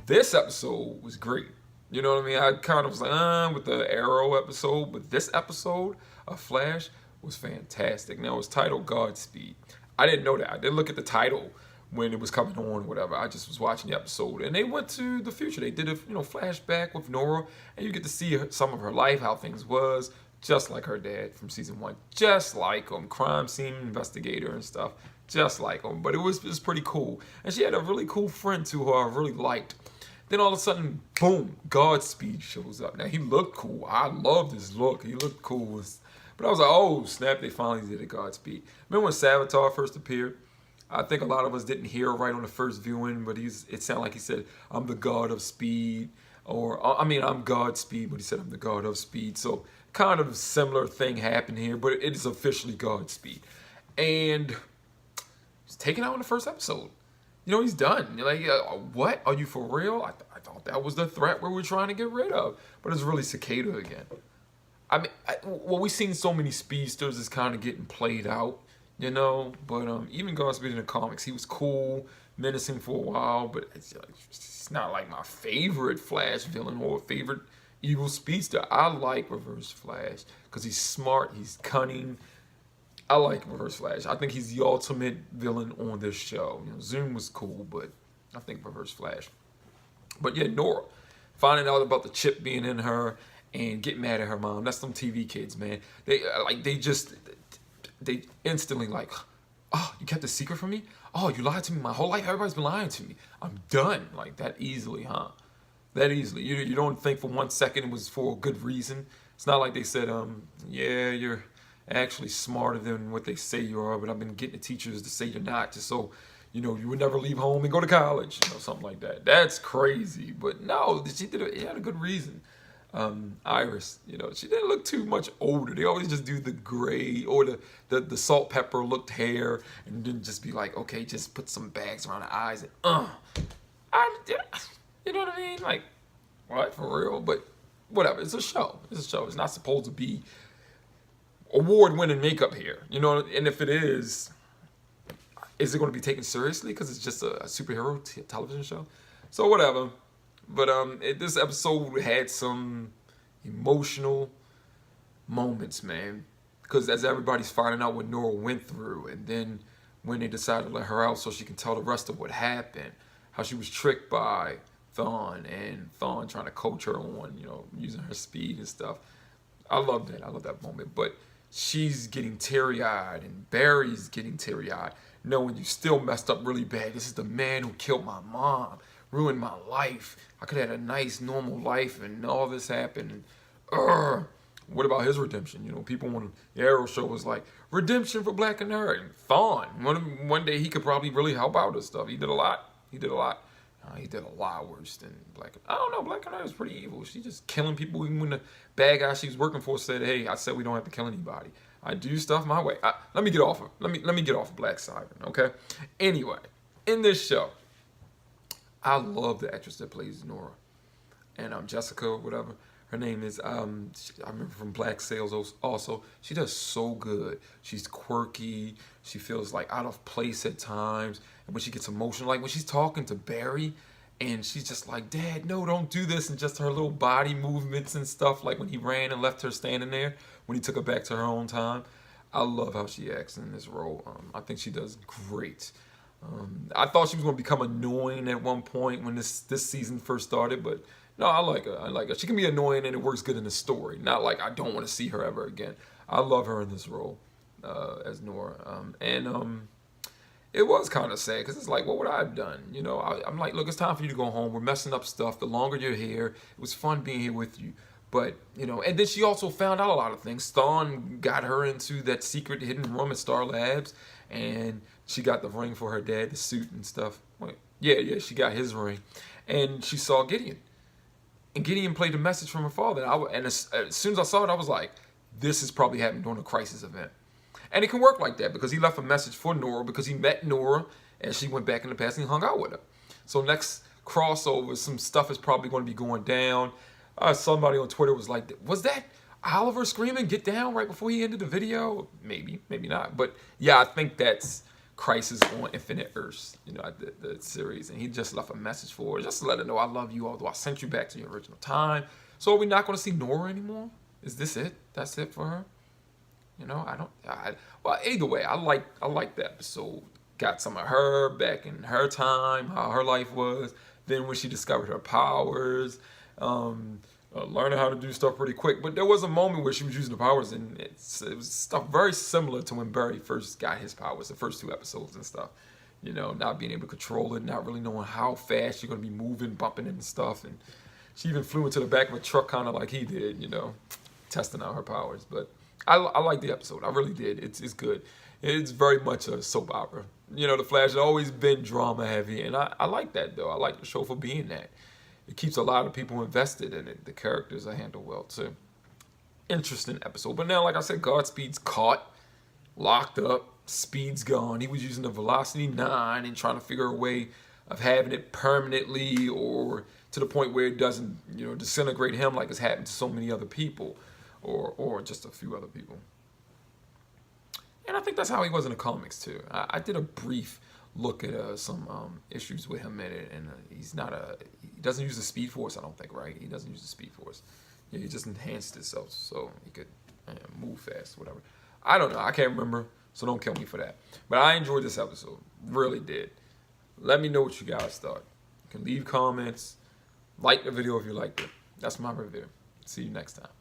This episode was great. You know what I mean? I kind of was like, with the Arrow episode, but this episode of Flash was fantastic. Now, it's titled Godspeed. I didn't know that. I didn't look at the title when it was coming on or whatever. I just was watching the episode. And they went to the future. They did a flashback with Nora, and you get to see some of her life, how things was, just like her dad from season 1. Just like him. Crime scene investigator and stuff. Just like him. But it was pretty cool. And she had a really cool friend, too, who I really liked. Then all of a sudden, boom, Godspeed shows up. Now, he looked cool. I loved his look. He looked cool. But I was like, oh, snap, they finally did a Godspeed. Remember when Savitar first appeared? I think a lot of us didn't hear right on the first viewing, but it sounded like he said, I'm the god of speed. Or, I'm Godspeed, but he said, I'm the god of speed. So, kind of similar thing happened here, but it is officially Godspeed. And he's taken out in the first episode. He's done. You're like, what? Are you for real? I thought that was the threat we were trying to get rid of. But it's really Cicada again. We've seen so many speedsters is kind of getting played out, But even Godspeed in the comics, he was cool, menacing for a while. But it's not like my favorite Flash villain or favorite evil speedster. I like Reverse Flash because he's smart, he's cunning. I like Reverse Flash. I think he's the ultimate villain on this show. Zoom was cool, but I think Reverse Flash. But yeah, Nora, finding out about the chip being in her and getting mad at her mom. That's some TV kids, man. They instantly like, oh, you kept a secret from me? Oh, you lied to me my whole life? Everybody's been lying to me. I'm done. Like that easily, huh? That easily. You don't think for 1 second it was for a good reason. It's not like they said, yeah, you're actually smarter than what they say you are, but I've been getting the teachers to say you're not, just so you would never leave home and go to college, something like that. That's crazy. But no, she had a good reason. Iris, she didn't look too much older. They always just do the gray or the salt pepper looked hair, and then just be like, okay, just put some bags around the eyes and you know what I mean? Like, what, for real? But whatever, it's a show. It's not supposed to be award-winning makeup here, and if it is it going to be taken seriously because it's just a superhero television show? So whatever. But this episode had some emotional moments, man, because as everybody's finding out what Nora went through, and then when they decided to let her out so she can tell the rest of what happened, how she was tricked by Thawne, and Thawne trying to coach her on, using her speed and stuff. I love that moment. But she's getting teary-eyed, and Barry's getting teary-eyed, knowing you still messed up really bad. This is the man who killed my mom, ruined my life. I could have had a nice, normal life, and all this happened. What about his redemption? People want the Arrow show was like, redemption for Black Canary. And Thawne, one day he could probably really help out and stuff. He did a lot. He did a lot worse than Black Canary. I don't know, Black Canary was pretty evil. She just killing people. Even when the bad guy she was working for said, hey, I said we don't have to kill anybody. I do stuff my way. Let me get off of Black Siren, okay? Anyway, in this show, I love the actress that plays Nora. And Jessica, or whatever her name is. I remember from Black Sails also. She does so good. She's quirky. She feels like out of place at times. And when she gets emotional, like when she's talking to Barry, and she's just like, Dad, no, don't do this. And just her little body movements and stuff, like when he ran and left her standing there, when he took her back to her own time. I love how she acts in this role. I think she does great. I thought she was going to become annoying at one point when this season first started, but no, I like her. She can be annoying and it works good in the story. Not like I don't want to see her ever again. I love her in this role as Nora. It was kind of sad because it's like, what would I have done? I'm like, look, it's time for you to go home. We're messing up stuff. The longer you're here, it was fun being here with you. But, and then she also found out a lot of things. Thawne got her into that secret hidden room at Star Labs, and she got the ring for her dad, the suit and stuff. Yeah, she got his ring. And she saw Gideon. And Gideon played a message from her father. And as soon as I saw it, I was like, this is probably happening during a crisis event. And it can work like that because he left a message for Nora because he met Nora and she went back in the past and he hung out with her. So next crossover, some stuff is probably going to be going down. Somebody on Twitter was like, was that Oliver screaming, get down right before he ended the video? Maybe, maybe not. But yeah, I think that's Crisis on Infinite Earths, you know, the series, and he just left a message for her, just to let her know, I love you, although I sent you back to your original time. So are we not going to see Nora anymore? Is this it? That's it for her? You know, well, either way, I like the episode. Got some of her back in her time, how her life was. Then when she discovered her powers, learning how to do stuff pretty quick. But there was a moment where she was using the powers, and it was stuff very similar to when Barry first got his powers, the first 2 episodes and stuff. You know, not being able to control it, not really knowing how fast you're going to be moving, bumping into stuff. And she even flew into the back of a truck kind of like he did, you know, testing out her powers. But I like the episode. I really did. It's good. It's very much a soap opera. You know, The Flash has always been drama heavy, and I like that, though. I like the show for being that. It keeps a lot of people invested in it. The characters are handled well, too. Interesting episode. But now, like I said, Godspeed's caught, locked up, Speed's gone. He was using the Velocity 9 and trying to figure a way of having it permanently or to the point where it doesn't, you know, disintegrate him like it's happened to so many other people or just a few other people. And I think that's how he was in the comics, too. I did a brief look at some issues with him in it, and he doesn't use the Speed Force, I don't think, right? He doesn't use the Speed Force. Yeah, he just enhanced himself so he could move fast, whatever. I don't know. I can't remember, so don't kill me for that. But I enjoyed this episode. Really did. Let me know what you guys thought. You can leave comments. Like the video if you liked it. That's my review. See you next time.